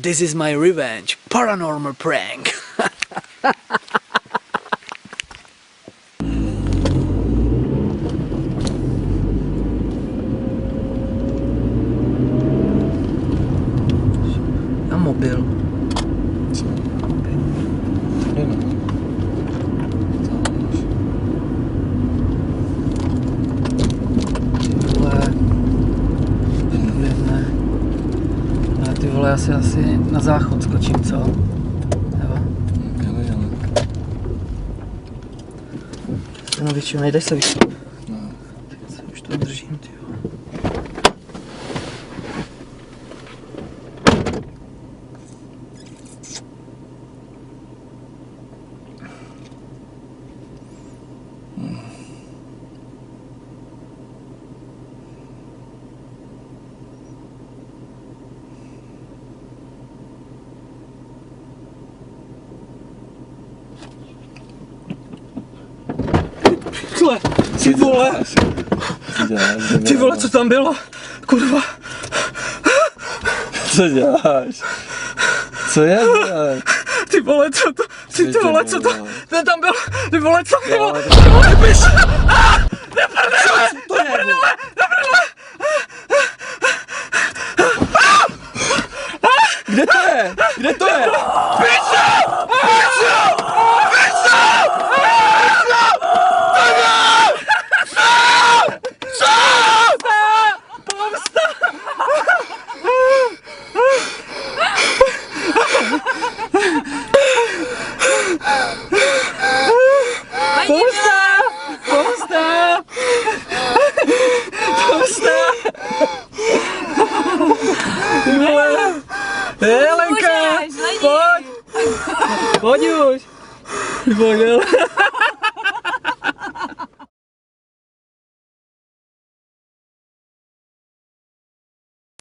This is my revenge, paranormal prank. A mobil. Co? Tady no. Ty vole, asi na záchod skočím, co? Jo? No většinou, nejdeš se vyšlo. No. Už to držím, ty vole. Ty vole, co tam bylo? Kurva. Co děláš? Co je? Ty vole, co to? Ty vole, co to? Ten tam byl. Ty vole, co bylo? Jo, Ty vole, piš! Co to je? Kde to je? Kde to je? Helenka, pojď! Pojď už! Pojď,